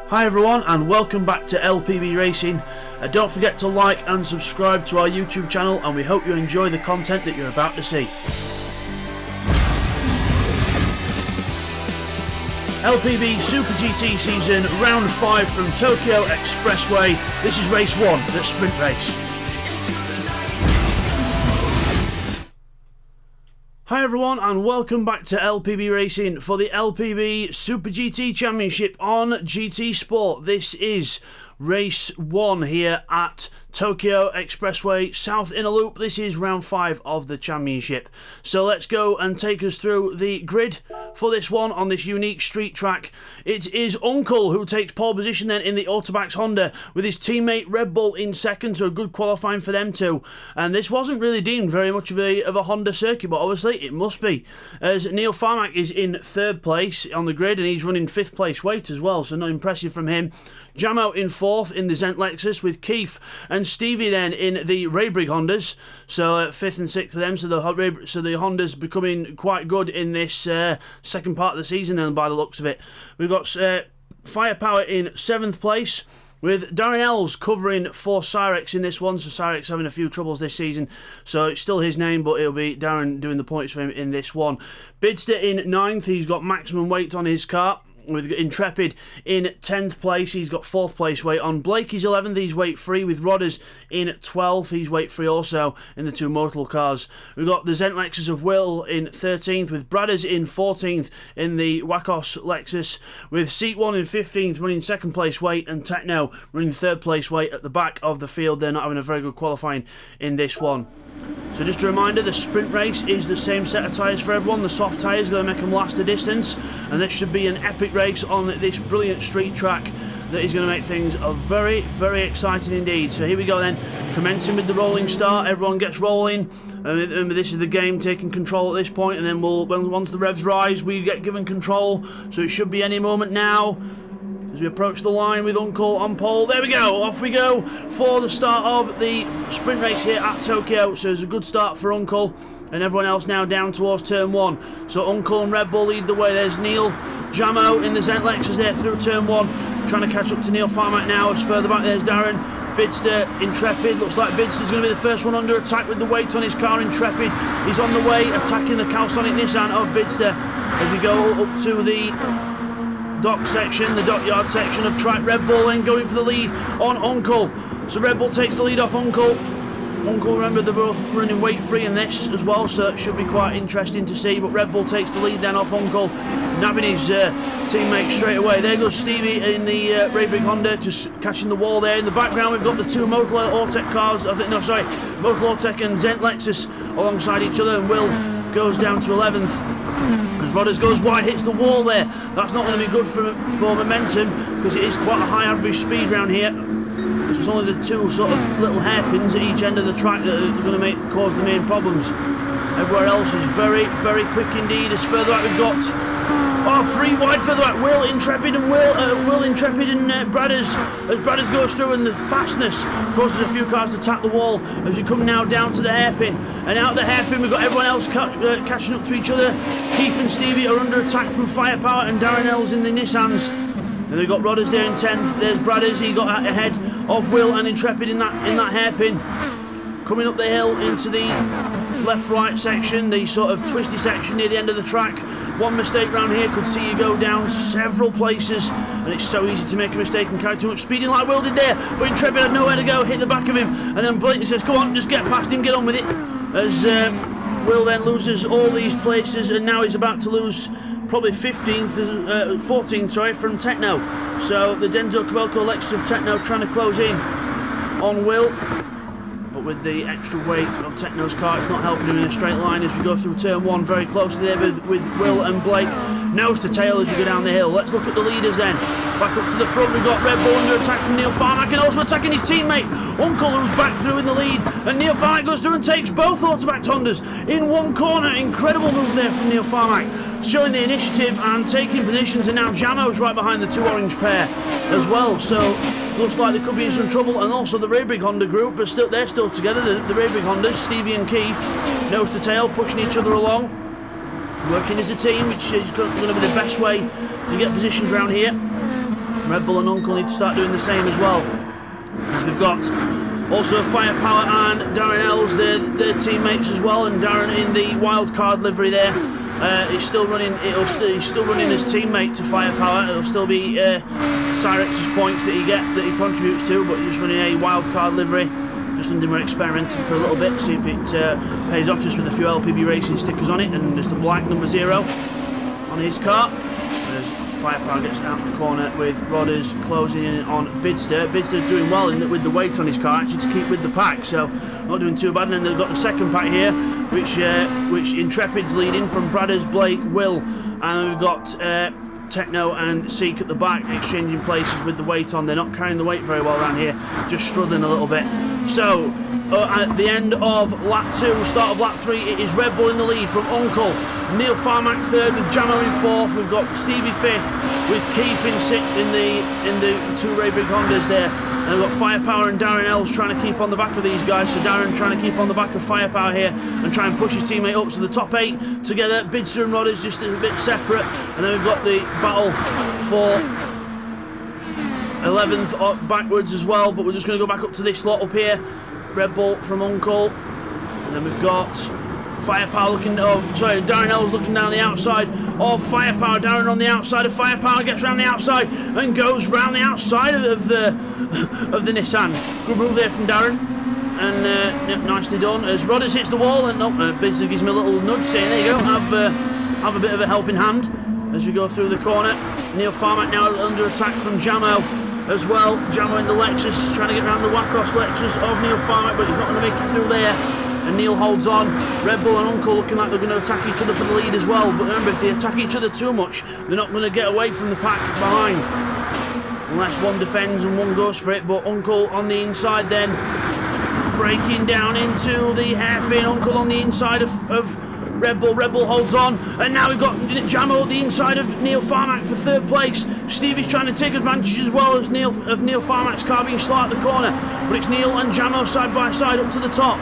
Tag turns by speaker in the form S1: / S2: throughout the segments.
S1: Hi everyone and welcome back to LPB Racing. Don't forget to like and subscribe to our YouTube channel, and we hope you enjoy the content that you're about to see. LPB Super GT season, round 5 from Tokyo Expressway. This is race 1, the sprint race. Hi everyone and welcome back to LPB Racing for the LPB Super GT Championship on GT Sport. This is race 1 here at Tokyo Expressway South Inner Loop. This is round 5 of the championship. So let's go and take us through the grid for this one on this unique street track. It is Uncle who takes pole position then in the Autobax Honda with his teammate Red Bull in second, so good qualifying for them too. And this wasn't really deemed very much of a Honda circuit, but obviously it must be, as Neil Farmack is in 3rd place on the grid and he's running 5th place weight as well, so not impressive from him. Jamo in 4th in the Zent Lexus with Keith and Stevie then in the Raybrigg Hondas, so 5th and 6th for them, so the Hondas becoming quite good in this second part of the season then by the looks of it. We've got Firepower in 7th place with Darren Ells covering for Cyrex in this one, so Cyrex having a few troubles this season, so it's still his name, but it'll be Darren doing the points for him in this one. Bidster in 9th, he's got maximum weight on his car. With Intrepid in 10th place, he's got 4th place weight on. Blake is 11th, he's weight free, with Rodders in 12th, he's weight free also in the 2 Motul cars. We've got the Zent Lexus of Will in 13th, with Bradders in 14th in the Wakos Lexus, with Seat 1 in 15th running 2nd place weight, and Techno running 3rd place weight at the back of the field. They're not having a very good qualifying in this one. So just a reminder, the sprint race is the same set of tyres for everyone. The soft tyres are going to make them last the distance, and this should be an epic race on this brilliant street track that is going to make things very, very exciting indeed. So here we go then, commencing with the rolling start. Everyone gets rolling. Remember, this is the game taking control at this point, and then once the revs rise, we get given control. So it should be any moment now as we approach the line with Uncle on pole. There we go, off we go for the start of the sprint race here at Tokyo. So it's a good start for Uncle, and everyone else now down towards turn 1. So Uncle and Red Bull lead the way. There's Neil Jamo in the Zent Lexus there through turn 1, trying to catch up to Neil Farmack now. As further back there's Darren. Bidster, Intrepid, looks like Bidster's going to be the first one under attack with the weight on his car. Intrepid is on the way, attacking the Calsonic Nissan of Bidster as we go up to the dock section, the dockyard section of track. Red Bull then going for the lead on Uncle. So Red Bull takes the lead off Uncle. Uncle, remember, they're both running weight free in this as well, so it should be quite interesting to see. But Red Bull takes the lead then off Uncle, nabbing his teammate straight away. There goes Stevie in the Raybrigg Honda, just catching the wall there. In the background we've got the 2 Motul Ortec cars, Motul Ortec and Zent Lexus alongside each other, and Will goes down to 11th. As Rodders goes wide, hits the wall there. That's not going to be good for momentum, because it is quite a high average speed round here. It's only the 2 sort of little hairpins at each end of the track that are going to cause the main problems. Everywhere else is very, very quick indeed. As further out we've got 3 wide further back. Will Intrepid and Bradders, as Bradders goes through, and the fastness causes a few cars to tap the wall as we come now down to the hairpin. And out the hairpin we've got everyone else catching up to each other. Keith and Stevie are under attack from Firepower and Darren Ells in the Nissans. And we've got Rodders there in 10th. There's Bradders, he got out ahead of Will and Intrepid in that hairpin. Coming up the hill into the left-right section, the sort of twisty section near the end of the track. One mistake round here could see you go down several places, and it's so easy to make a mistake and carry too much speeding like Will did there. But Intrepid had nowhere to go, hit the back of him, and then Blake says, come on, just get past him, get on with it. As Will then loses all these places, and now he's about to lose probably 14th from Techno. So the Denzo Cabelco Lexus of Techno trying to close in on Will, but with the extra weight of Techno's car, it's not helping him in a straight line as we go through turn 1 very closely there with Will and Blake. Nose to tail as we go down the hill. Let's look at the leaders then. Back up to the front, we've got Red Bull under attack from Neil Farmack, and also attacking his teammate Uncle, who's back through in the lead. And Neil Farmack goes through and takes both Autobax Hondas in one corner. Incredible move there from Neil Farmack, showing the initiative and taking positions. And now Jamo's right behind the 2 orange pair as well. So looks like they could be in some trouble. And also the Raybrigg Honda group, but they're still together. The Raybrigg Hondas, Stevie and Keith, nose to tail, pushing each other along, working as a team, which is going to be the best way to get positions around here. Red Bull and Uncle need to start doing the same as well. We've got also Firepower and Darren Ells, their teammates as well, and Darren in the wildcard livery there. He's still running. He's still running as teammate to Firepower. It'll still be Cyrex's points that he contributes to, but he's running a wildcard livery. Just something we're experimenting for a little bit, see if it pays off, just with a few LPB Racing stickers on it, and just a black number 0 on his car. As Firepower gets out the corner with Rodders closing in on Bidster. Bidster's doing well with the weight on his car, actually, to keep with the pack, so not doing too bad. And then they've got the second pack here, which Intrepid's leading from Bradders, Blake, Will, and we've got Techno and Seek at the back, exchanging places with the weight on. They're not carrying the weight very well around here, just struggling a little bit. So at the end of lap 2, start of lap 3, it is Red Bull in the lead from Uncle, Neil Farmack 3rd with Jamo in 4th. We've got Stevie 5th with Keith in 6th in the 2 Ray Big Hondas there. And we've got Firepower and Darren Ells trying to keep on the back of these guys. So Darren trying to keep on the back of Firepower here and try and push his teammate up. So the top 8 together, Bidster and Rodders just a bit separate. And then we've got the battle for 11th backwards as well. But we're just going to go back up to this lot up here. Red Bull from Uncle. And then we've got Firepower looking, Darren Ells looking down the outside of Firepower. Darren on the outside of Firepower, gets round the outside and goes round the outside of the Nissan. Good move there from Darren, and nicely done. As Rodders hits the wall, and Bidster gives me a little nudge saying, there you go, have a bit of a helping hand as we go through the corner. Neil Farmack now under attack from Jamo as well. Jamo in the Lexus, trying to get around the Wacos Lexus of Neil Farmack, but he's not going to make it through there. And Neil holds on. Red Bull and Uncle looking like they're going to attack each other for the lead as well. But remember, if they attack each other too much, they're not going to get away from the pack behind. Unless one defends and one goes for it. But Uncle on the inside then, breaking down into the hairpin. Uncle on the inside of Red Bull. Red Bull holds on. And now we've got Jamo at the inside of Neil Farmack for 3rd place. Stevie's trying to take advantage as well as Neil Farmack's car being slow at the corner. But it's Neil and Jamo side by side up to the top.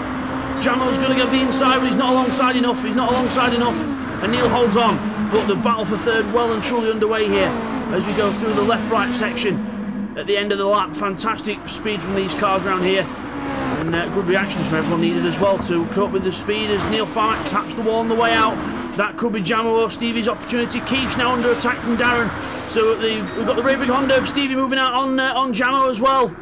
S1: Jamo's going to get the inside, but he's not alongside enough. And Neil holds on. But the battle for 3rd well and truly underway here as we go through the left-right section at the end of the lap. Fantastic speed from these cars around here, and good reactions from everyone needed as well to cope with the speed as Neil Farmack taps the wall on the way out. That could be Jamo or Stevie's opportunity. Keeps now under attack from Darren. So we've got the Ray Big Honda of Stevie moving out on Jamo as well.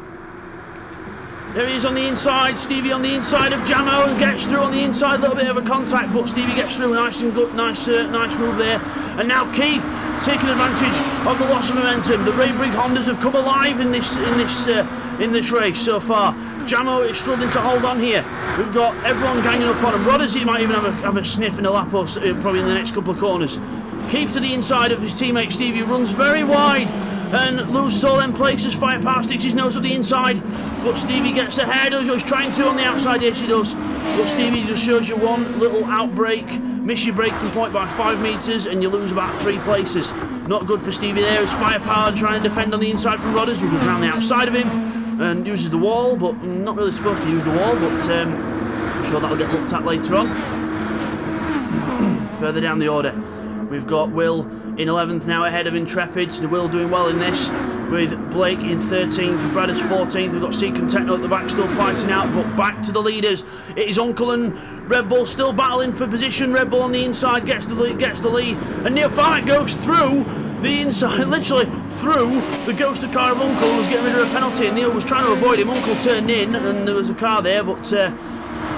S1: There he is on the inside, Stevie on the inside of Jamo, and gets through on the inside, a little bit of a contact, but Stevie gets through, nice and good, nice move there. And now Keith taking advantage of the loss of momentum. The Ray Brig Hondas have come alive in this race so far. Jamo is struggling to hold on here. We've got everyone ganging up on him. Rodders, he might even have a sniff in a lap or probably in the next couple of corners. Keith to the inside of his teammate Stevie, runs very wide and loses all them places. Firepower sticks his nose up the inside, but Stevie gets ahead. He's trying to on the outside, yes he does, but Stevie just shows you one little outbreak, miss your braking point by 5 metres and you lose about 3 places. Not good for Stevie there. As Firepower trying to defend on the inside from Rodders, who goes around the outside of him and uses the wall, but not really supposed to use the wall, but I'm sure that'll get looked at later on. Further down the order, we've got Will in 11th now ahead of Intrepid. So Will doing well in this, with Blake in 13th, Bradders 14th. We've got Seek and Techno at the back still fighting out, but back to the leaders. It is Uncle and Red Bull still battling for position. Red Bull on the inside gets the lead, and Neil Farmack goes through the inside, literally through the ghost car of Uncle, and was getting rid of a penalty, and Neil was trying to avoid him. Uncle turned in and there was a car there, but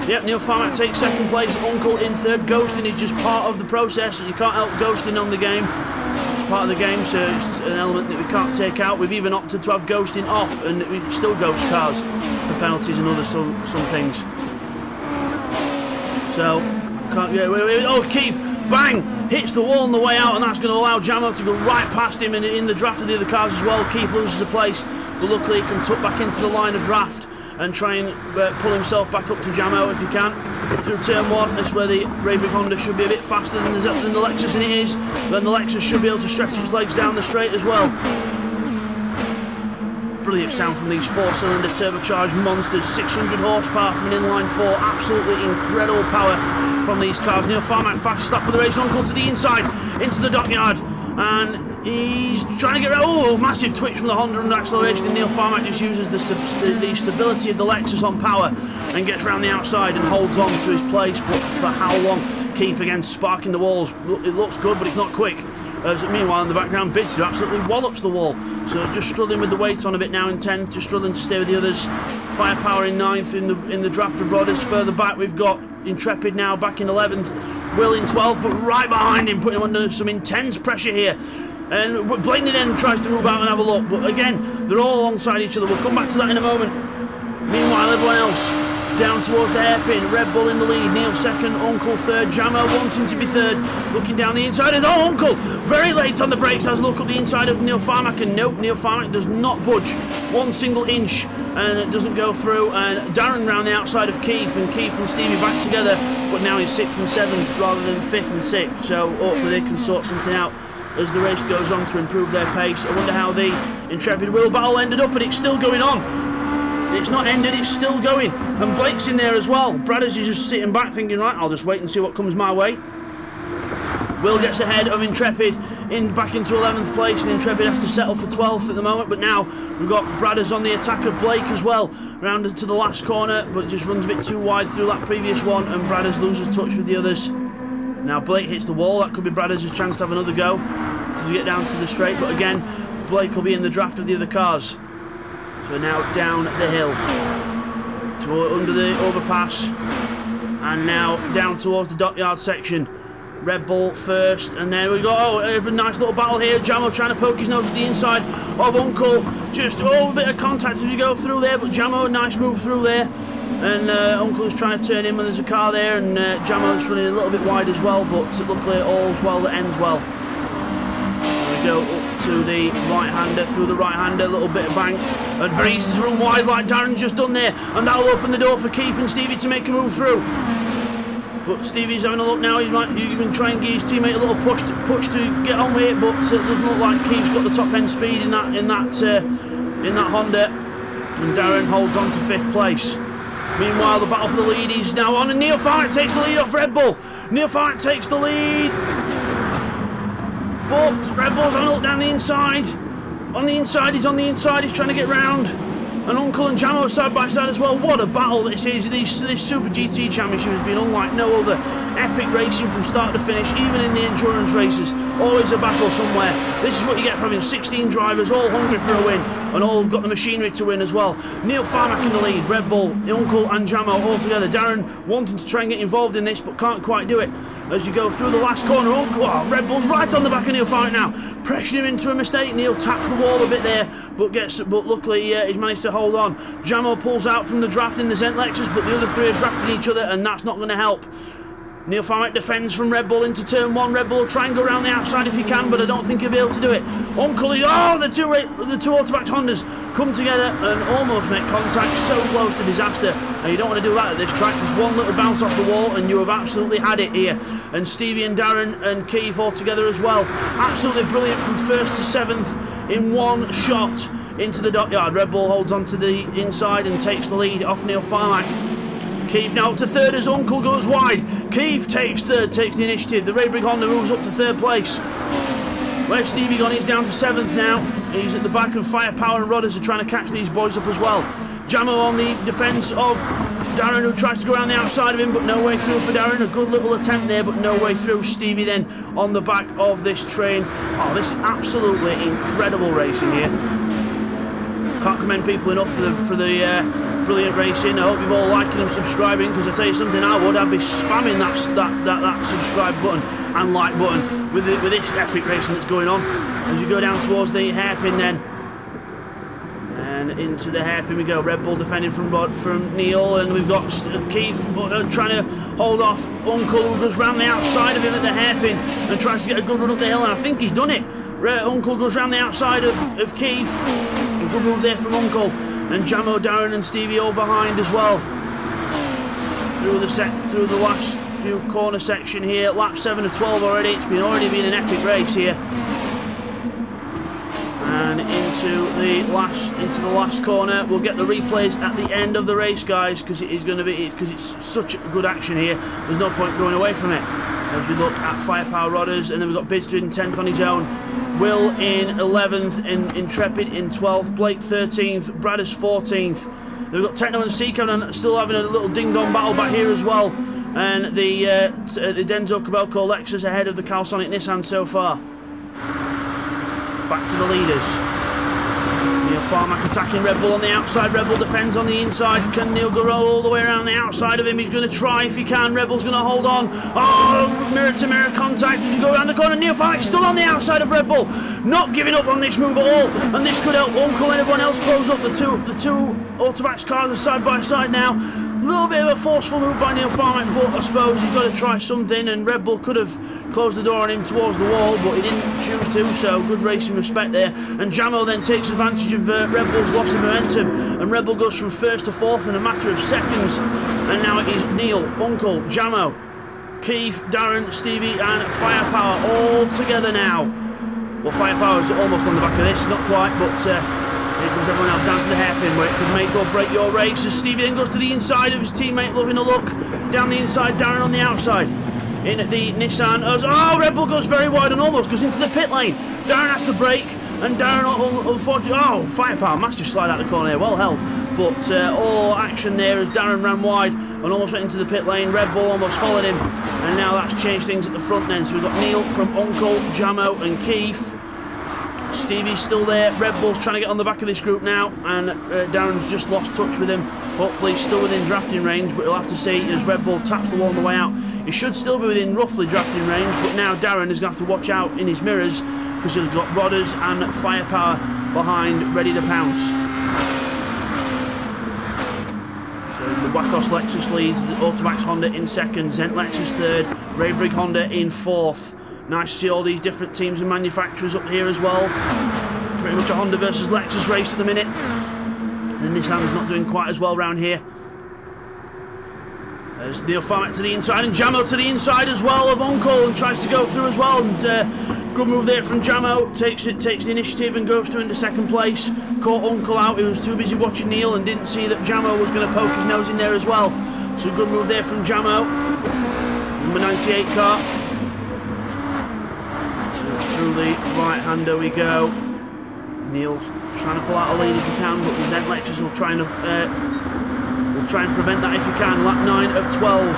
S1: Neil Farmack takes 2nd place, Uncle in 3rd. Ghosting is just part of the process. You can't help ghosting on the game. It's part of the game, so it's an element that we can't take out. We've even opted to have ghosting off, and we still ghost cars for penalties and other some things. So, can't get away with it. Oh, Keith, bang! Hits the wall on the way out, and that's going to allow Jamo to go right past him in the draft of the other cars as well. Keith loses a place, but luckily he can tuck back into the line of draft and try and pull himself back up to Jamo if he can. Through turn 1, this is where the Ray Big Honda should be a bit faster than the Lexus, and it is. Then the Lexus should be able to stretch its legs down the straight as well. Brilliant sound from these 4-cylinder turbocharged monsters, 600 horsepower from an inline 4, absolutely incredible power from these cars. Neil Farmack fastest lap of the race. Uncle to the inside, into the dockyard, and He's trying to get around. Oh, massive twitch from the Honda under acceleration, and Neil Farmack just uses the stability of the Lexus on power and gets around the outside and holds on to his place. But for how long? Keith again sparking the walls. It looks good, but it's not quick. Meanwhile, in the background, Bidster absolutely wallops the wall. So just struggling with the weights on a bit now in 10th, just struggling to stay with the others. Firepower in 9th in the draft of Brothers. Further back, we've got Intrepid now back in 11th. Will in 12th, but right behind him, putting him under some intense pressure here. And Blakeney then tries to move out and have a look, but again, they're all alongside each other. We'll come back to that in a moment. Meanwhile, everyone else down towards the hairpin. Red Bull in the lead, Neil second, Uncle third, Jamo wanting to be third, looking down the inside. Oh, Uncle very late on the brakes, has a look up the inside of Neil Farmack, and nope, Neil Farmack does not budge one single inch, and it doesn't go through. And Darren round the outside of Keith, and Keith and Stevie back together, but now he's 6th and 7th rather than 5th and 6th, so hopefully they can sort something out as the race goes on to improve their pace. I wonder how the Intrepid Will battle ended up, and it's still going on. It's not ended, it's still going. And Blake's in there as well. Bradders is just sitting back thinking, right, I'll just wait and see what comes my way. Will gets ahead of Intrepid back into 11th place, and Intrepid has to settle for 12th at the moment. But now we've got Bradders on the attack of Blake as well. Rounded to the last corner, but just runs a bit too wide through that previous one, and Bradders loses touch with the others. Now Blake hits the wall. That could be Bradders' chance to have another go to get down to the straight. But again, Blake will be in the draft of the other cars. So now down the hill, under the overpass, and now down towards the dockyard section. Red Bull first, and then we got a nice little battle here. Jamo trying to poke his nose at the inside of Uncle. Just a bit of contact as you go through there, but Jamo, nice move through there. And Uncle's trying to turn in when there's a car there, and Jamo's running a little bit wide as well, but luckily all's well that ends well. We go up to the right-hander, through the right-hander, a little bit of banked, and very easy to run wide like Darren's just done there, and that'll open the door for Keith and Stevie to make a move through. But Stevie's having a look now. He might even try and give his teammate a little push to get on with it, but it doesn't look like Keith's got the top end speed in that Honda, and Darren holds on to 5th place. Meanwhile, the battle for the lead is now on, and Neil Farmack takes the lead off Red Bull. Neil Farmack takes the lead, but Red Bull's having a look down the inside. On the inside, he's trying to get round. And Uncle and Jamo side by side as well. What a battle this is. This Super GT Championship has been unlike no other. Epic racing from start to finish, even in the endurance races. Always a battle somewhere. This is what you get from having 16 drivers, all hungry for a win, and all got the machinery to win as well. Neil Farmack in the lead, Red Bull, Uncle and Jamo all together. Darren wanting to try and get involved in this, but can't quite do it. As you go through the last corner, Red Bull's right on the back of Neil Farmack now, pressuring him into a mistake. Neil taps the wall a bit there, but luckily he's managed to hold on. Jamo pulls out from the draft in the Zent Lexus, but the other three are drafting each other, and that's not going to help. Neil Farmack defends from Red Bull into turn 1. Red Bull will try and go around the outside if he can, but I don't think he'll be able to do it. Uncle, the two autobacked Hondas come together and almost make contact, so close to disaster. And you don't want to do that at this track. There's one little bounce off the wall and you have absolutely had it here. And Stevie and Darren and Keith all together as well. Absolutely brilliant from 1st to 7th in one shot into the dockyard. Red Bull holds onto the inside and takes the lead off Neil Farmack. Keith now up to 3rd as Uncle goes wide. Keith takes 3rd, takes the initiative. The Raybrigg Honda moves up to 3rd place. Where's Stevie gone? He's down to 7th now. He's at the back, and Firepower and Rodders are trying to catch these boys up as well. Jamo on the defence of Darren, who tries to go around the outside of him, but no way through for Darren. A good little attempt there, but no way through. Stevie then on the back of this train. Oh, this is absolutely incredible racing here. Can't commend people enough for the brilliant racing. I hope you've all liking and subscribing, because I tell you something, I'd be spamming that subscribe button and like button with this epic racing that's going on. As you go down towards the hairpin then, and into the hairpin we go. Red Bull defending from Neil, and we've got Keith trying to hold off Uncle, who goes round the outside of him at the hairpin and tries to get a good run up the hill, and I think he's done it. Uncle goes round the outside of Keith. A good move there from Uncle. And Jamo, Darren and Stevie all behind as well. Through the last few corner section here. Lap 7 of 12 already. It's already been an epic race here. And into the last corner. We'll get the replays at the end of the race, guys, because it's such good action here. There's no point going away from it. As we look at Firepower Rodders, and then we've got Bidster in 10th on his own. Will in 11th, and Intrepid in 12th, Blake 13th, Bradders 14th. They've got Techno and Seacon still having a little ding-dong battle back here as well. And the Denso Cabelco Lexus ahead of the Calsonic Nissan so far. Back to the leaders. Neil Farmack attacking Red Bull on the outside. Red Bull defends on the inside. Can Neil go all the way around the outside of him? He's going to try if he can. Red Bull's going to hold on. Oh, mirror-to-mirror contact as you go around the corner. Neil Farmack still on the outside of Red Bull. Not giving up on this move at all. And this could help Uncle and everyone else close up. The two Automax cars are side by side now. A little bit of a forceful move by Neil Farmack, but I suppose he's got to try something, and Red Bull could have closed the door on him towards the wall, but he didn't choose to, so good racing respect there. And Jamo then takes advantage of Red Bull's loss of momentum, and Red Bull goes from first to fourth in a matter of seconds. And now it is Neil, Uncle, Jamo, Keith, Darren, Stevie and Firepower all together now. Well, Firepower is almost on the back of this, not quite, but here comes everyone else down to the hairpin where it could make or break your race. As Stevie then goes to the inside of his teammate, loving a look. Down the inside, Darren on the outside. In the Nissan. Oh, Red Bull goes very wide and almost goes into the pit lane. Darren has to brake, and Darren, unfortunately, oh, Firepower, massive slide out the corner here, well held. But all action there as Darren ran wide and almost went into the pit lane. Red Bull almost followed him, and now that's changed things at the front then. So we've got Neil from Uncle, Jamo and Keith. Stevie's still there. Red Bull's trying to get on the back of this group now, and Darren's just lost touch with him. Hopefully he's still within drafting range, but we'll have to see as Red Bull taps the wall on the way out. He should still be within roughly drafting range, but now Darren is going to have to watch out in his mirrors because he's got Rodders and Firepower behind, ready to pounce. So the Wacos Lexus leads, the Automax Honda in second, Zent Lexus third, Raybrig Honda in fourth. Nice to see all these different teams and manufacturers up here as well. Pretty much a Honda versus Lexus race at the minute. And Nissan's not doing quite as well round here. There's Neil Farmack to the inside and Jamo to the inside as well of Uncle, and tries to go through as well. And good move there from Jamo. Takes the initiative and goes into second place. Caught Uncle out. He was too busy watching Neil and didn't see that Jamo was going to poke his nose in there as well. So good move there from Jamo. Number 98 car. Through the right-hander we go. Neil's trying to pull out a lead if he can, but the Zent Lexus will try and prevent that if he can. Lap 9 of 12.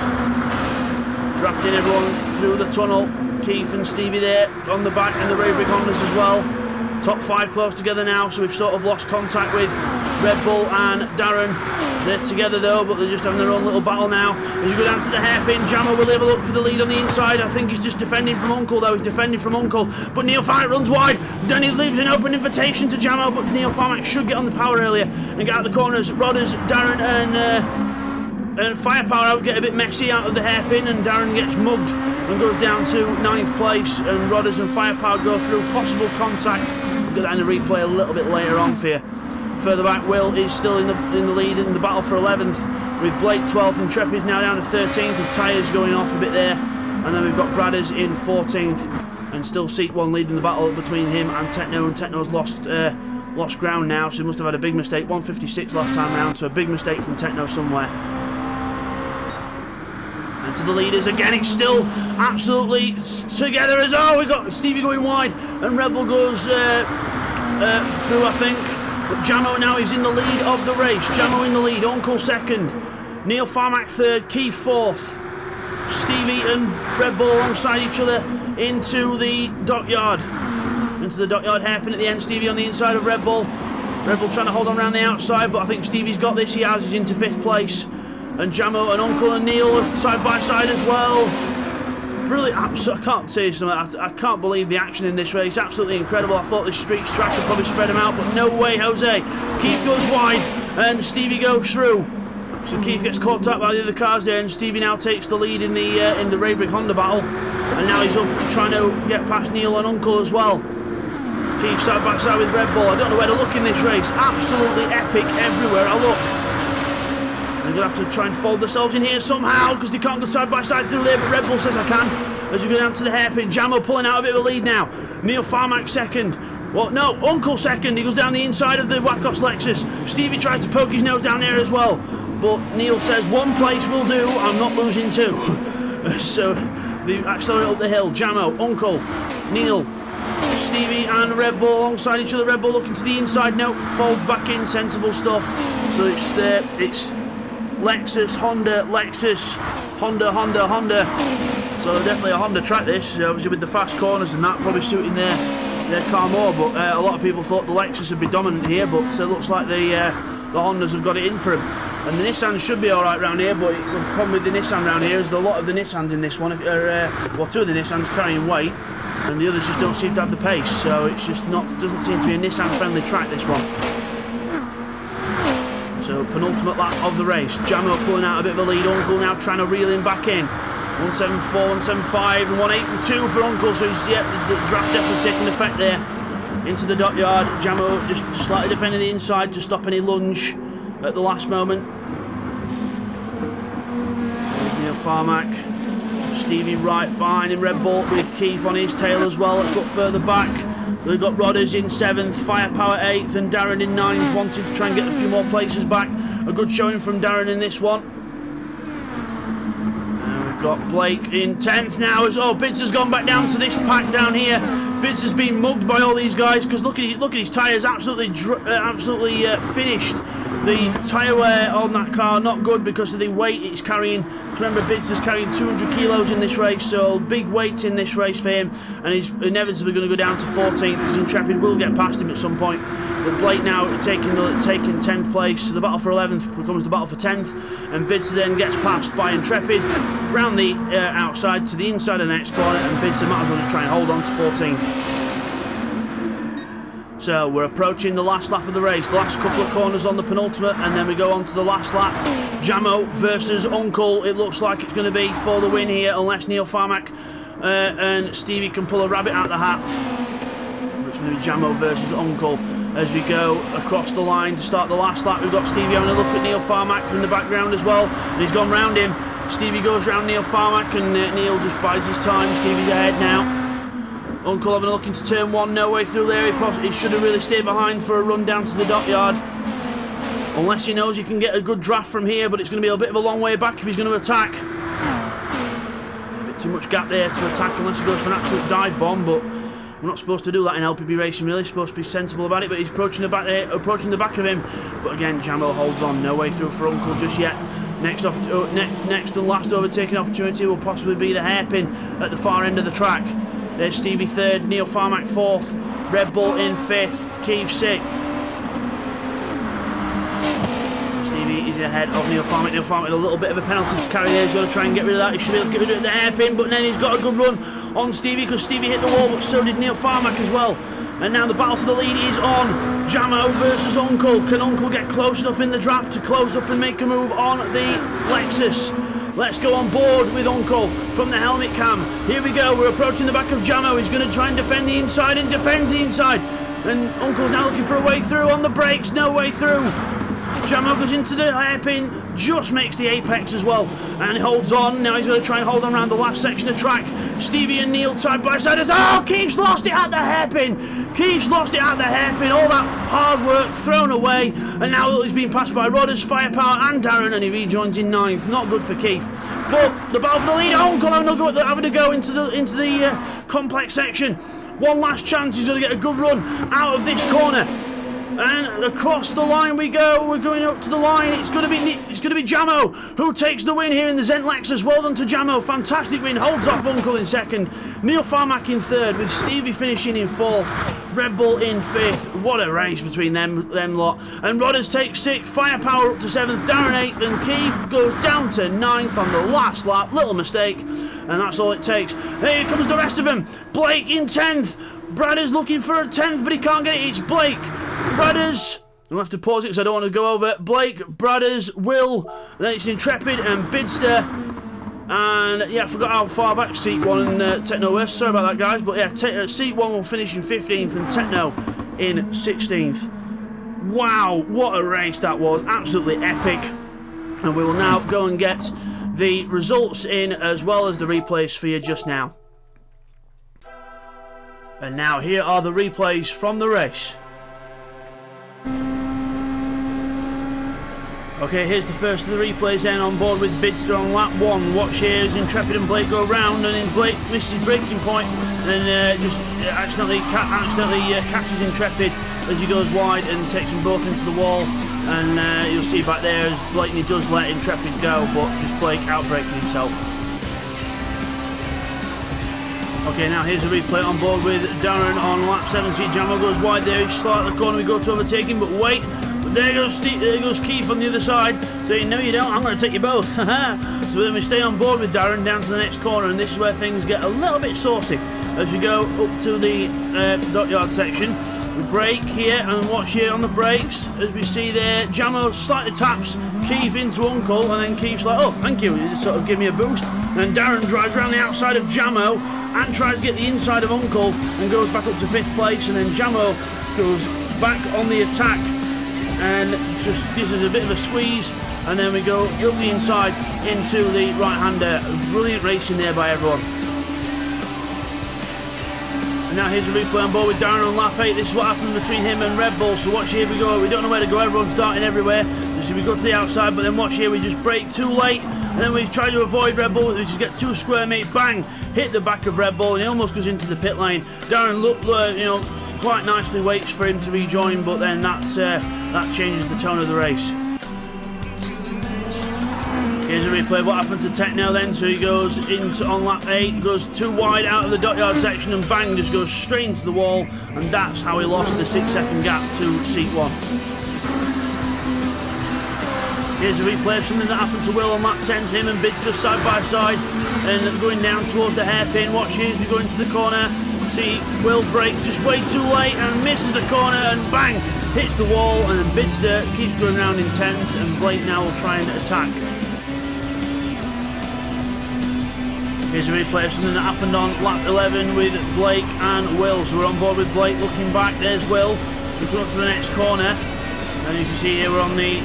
S1: Drafting everyone through the tunnel. Keith and Stevie there on the back, and the Raybrig Hondas as well. Top 5 close together now, so we've sort of lost contact with Red Bull and Darren. They're together though, but they're just having their own little battle now. As you go down to the hairpin, Jamo will have a look for the lead on the inside. I think he's just defending from Uncle though. He's defending from Uncle, but Neil Farmack runs wide. Then he leaves an open invitation to Jamo, but Neil Farmack should get on the power earlier and get out the corners. Rodders, Darren and Firepower out, get a bit messy out of the hairpin, and Darren gets mugged and goes down to 9th place, and Rodders and Firepower go through possible contact. We'll get that in the replay a little bit later on for you. Further back, Will is still in the lead in the battle for 11th, with Blake 12th, and Treppy's now down to 13th. His tyres going off a bit there, and then we've got Bradders in 14th, and still Seat 1 leading the battle between him and Techno, and Techno's lost ground now, so he must have had a big mistake. 156 last time round, so a big mistake from Techno somewhere. And to the leaders again, it's still absolutely together as oh, we got Stevie going wide, and Red Bull goes through, I think. But Jamo now is in the lead of the race. Jamo in the lead, Uncle second, Neil Farmack third, Keith fourth. Stevie and Red Bull alongside each other into the dockyard. Into the dockyard hairpin at the end. Stevie on the inside of Red Bull. Red Bull trying to hold on around the outside, but I think Stevie's got this. He has. He's into 5th place. And Jamo and Uncle and Neil are side by side as well. Brilliant. I can't tell you something. I can't believe the action in this race. Absolutely incredible. I thought this street track would probably spread them out, but no way, Jose. Keith goes wide and Stevie goes through. So Keith gets caught up by the other cars there, and Stevie now takes the lead in the Raybrig Honda battle. And now he's up trying to get past Neil and Uncle as well. Keith side by side with Red Bull. I don't know where to look in this race. Absolutely epic everywhere I look. They're going to have to try and fold themselves in here somehow, because they can't go side by side through there, but Red Bull says I can. As we go down to the hairpin, Jamo pulling out a bit of a lead now. Neil Farmack second. Well, no, Uncle second. He goes down the inside of the Wacos Lexus. Stevie tries to poke his nose down there as well, but Neil says 1 place will do, I'm not losing 2. So they accelerate up the hill. Jamo, Uncle, Neil, Stevie and Red Bull alongside each other. Red Bull looking to the inside. No, folds back in. Sensible stuff. So it's Lexus, Honda, Lexus, Honda, Honda, Honda. So definitely a Honda track this, obviously with the fast corners and that probably suiting their car more, but a lot of people thought the Lexus would be dominant here, but it looks like the Hondas have got it in for them. And the Nissans should be alright round here, but the problem with the Nissan round here is a lot of the Nissans in this one are, well, two of the Nissans carrying weight, and the others just don't seem to have the pace, so it's just doesn't seem to be a Nissan friendly track, this one. So penultimate lap of the race, Jamo pulling out a bit of a lead, Uncle now trying to reel him back in. 174, 175 and 182 for Uncle, so he's, yeah, the draft definitely taking effect there. Into the dot yard, Jamo just slightly defending the inside to stop any lunge at the last moment. Neil Farmack, Stevie right behind him, Red Bull with Keith on his tail as well. Let's look further back. We've got Rodders in 7th, Firepower 8th and Darren in 9th, wanting to try and get a few more places back. A good showing from Darren in this one. Got Blake in 10th now. Oh, Bidds has gone back down to this pack down here. Bidds has been mugged by all these guys because look at his tyres, absolutely finished. The tyre wear on that car not good because of the weight it's carrying. Remember, Bidds is carrying 200 kilos in this race, so big weights in this race for him, and he's inevitably going to go down to 14th because Intrepid will get past him at some point. But Blake now taking 10th place, so the battle for 11th becomes the battle for 10th, and Bidds then gets passed by Intrepid round the outside to the inside of the next corner, and Bidds might as well just try and hold on to 14th. So we're approaching the last lap of the race, the last couple of corners on the penultimate, and then we go on to the last lap. Jamo versus Uncle, it looks like it's going to be for the win here, unless Neil Farmack and Stevie can pull a rabbit out of the hat. It's going to be Jamo versus Uncle. As we go across the line to start the last lap, we've got Stevie having a look at Neil Farmack in the background as well, and he's gone round him. Stevie goes round Neil Farmack, and Neil just bides his time. Stevie's ahead now. Uncle having a look into turn 1, no way through there. He should have really stayed behind for a run down to the dot yard. Unless he knows he can get a good draft from here, but it's going to be a bit of a long way back if he's going to attack. A bit too much gap there to attack unless he goes for an absolute dive bomb, but we're not supposed to do that in LPB Racing, really. Supposed to be sensible about it, but he's approaching the back of him. But again, Jamo holds on, no way through for Uncle just yet. Next and last overtaking opportunity will possibly be the hairpin at the far end of the track. There's Stevie 3rd, Neil Farmack 4th, Red Bull in 5th, Keith 6th. Stevie is ahead of Neil Farmack. Neil Farmack with a little bit of a penalty to carry there. He's got to try and get rid of that. He should be able to get rid of the hairpin, but then he's got a good run on Stevie because Stevie hit the wall, but so did Neil Farmack as well. And now the battle for the lead is on. Jamo versus Uncle. Can Uncle get close enough in the draft to close up and make a move on the Lexus? Let's go on board with Uncle from the helmet cam. Here we go, we're approaching the back of Jamo. He's going to try and defend the inside and defends the inside. And Uncle's now looking for a way through on the brakes, no way through. Jamo goes into the hairpin, just makes the apex as well, and he holds on. Now he's going to try and hold on around the last section of track. Stevie and Neil side by side. Oh, Keith's lost it at the hairpin. Keith's lost it at the hairpin. All that hard work thrown away, and now he's being passed by Rodders, Firepower and Darren, and he rejoins in 9th. Not good for Keith. But the battle for the lead. Uncle having to go into the complex section. One last chance. He's going to get a good run out of this corner. And across the line we go. We're going up to the line. It's going to be Jamo who takes the win here in the Zen Lexus. Well done to Jamo. Fantastic win. Holds off Uncle in 2nd. Neil Farmack in 3rd with Stevie finishing in 4th. Red Bull in 5th. What a race between them lot. And Rodders takes 6th. Firepower up to 7th. Darren 8th. And Keith goes down to 9th on the last lap. Little mistake. And that's all it takes. Here comes the rest of them. Blake in 10th. Brad is looking for a 10th, but he can't get it. It's Blake. Bradders, I'll have to pause it because I don't want to go over. Blake, Bradders, Will, then it's Intrepid and Bidster. And yeah, I forgot how far back Seat 1 and Techno were. Sorry about that, guys. But yeah, Seat 1 will finish in 15th and Techno in 16th. Wow, what a race that was. Absolutely epic. And we will now go and get the results in as well as the replays for you just now. And now here are the replays from the race. Okay, here's the first of the replays then, on board with Bidster on lap 1. Watch here as Intrepid and Blake go round, and then Blake misses his braking point and just accidentally catches Intrepid as he goes wide and takes them both into the wall. And you'll see back there as Blakeney does let Intrepid go, but just Blake outbraking himself. Okay, now here's a replay on board with Darren on lap 17. Jamo goes wide there, he's slow at the corner, we go to overtake him, but wait. There goes Keith on the other side, saying, no you don't, I'm going to take you both. So then we stay on board with Darren down to the next corner, and this is where things get a little bit saucy. As we go up to the dockyard section, we brake here, and watch here on the brakes, as we see there, Jamo slightly taps Keith into Uncle, and then Keith's like, oh, thank you, he sort of give me a boost. And then Darren drives around the outside of Jamo, and tries to get the inside of Uncle, and goes back up to 5th place, and then Jamo goes back on the attack, and just gives us a bit of a squeeze, and then we go up the inside into the right-hander. Brilliant racing there by everyone. And now here's a replay on board with Darren on lap 8. This is what happened between him and Red Bull. So watch here we go. We don't know where to go. Everyone's darting everywhere. So we go to the outside, but then watch here. We just brake too late, and then we try to avoid Red Bull. We just get 2 square mates. Bang! Hit the back of Red Bull, and he almost goes into the pit lane. Darren quite nicely waits for him to rejoin, but then that changes the tone of the race. Here's a replay of what happened to Techno then. So he goes into on lap 8, goes too wide out of the dockyard section, and bang, just goes straight into the wall, and that's how he lost the 6-second gap to seat 1. Here's a replay of something that happened to Will on lap 10. Him and Bid's just side by side and going down towards the hairpin. Watch here as we go into the corner. See Will brakes just way too late and misses the corner, and bang, hits the wall, and then Bidster keeps going around in 10th, and Blake now will try and attack. Here's a replay of something that happened on lap 11 with Blake and Will. So we're on board with Blake looking back. There's Will. So we come up to the next corner, and you can see here we're on the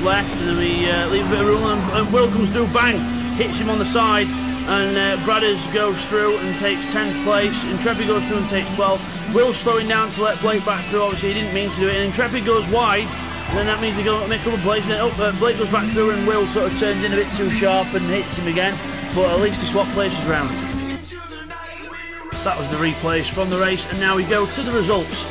S1: left, and then we leave a bit of room, and Will comes through, bang, hits him on the side, and Bradders goes through and takes 10th place. Intrepid goes through and takes 12th. Will slowing down to let Blake back through. Obviously he didn't mean to do it, and Intrepid goes wide, and then that means they go make up a place, and then Blake goes back through, and Will sort of turns in a bit too sharp and hits him again, but at least he swapped places round. That was the replays from the race, and now we go to the results.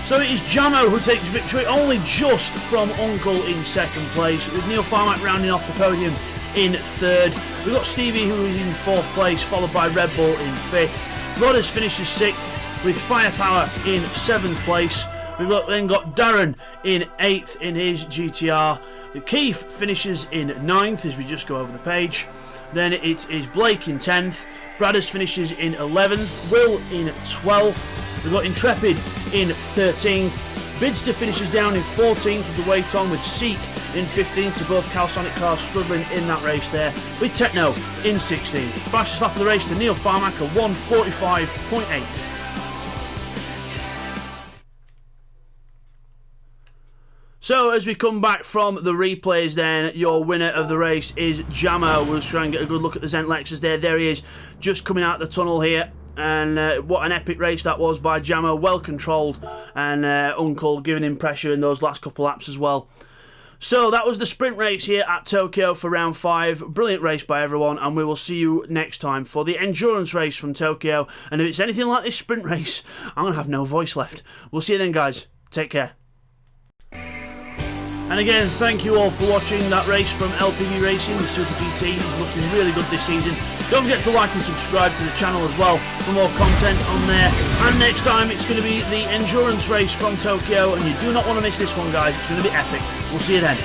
S1: So it is Jamo who takes victory, only just from Uncle in 2nd place, with Neil Farmack rounding off the podium in 3rd. We've got Stevie who is in 4th place, followed by Red Bull in 5th. Rodders finishes 6th, with Firepower in 7th place. We've then got Darren in 8th in his GTR. Keith finishes in 9th as we just go over the page. Then it is Blake in 10th. Bradders finishes in 11th. Will in 12th. We've got Intrepid in 13th. Bidster finishes down in 14th with the weight on, with Seek in 15th. So both Calsonic cars struggling in that race there. With Techno in 16th. Fastest lap of the race to Neil Farmack, a 1:45.8. So as we come back from the replays then, your winner of the race is Jamo. We'll try and get a good look at the Zent Lexus there. There he is, just coming out the tunnel here. And what an epic race that was by Jamo, well controlled, and Uncle giving him pressure in those last couple laps as well. So that was the sprint race here at Tokyo for round 5. Brilliant race by everyone, and we will see you next time for the endurance race from Tokyo. And if it's anything like this sprint race, I'm going to have no voice left. We'll see you then, guys. Take care. And again, thank you all for watching that race from LPB Racing. The Super GT is looking really good this season. Don't forget to like and subscribe to the channel as well for more content on there. And next time it's going to be the endurance race from Tokyo, and you do not want to miss this one, guys. It's going to be epic. We'll see you then.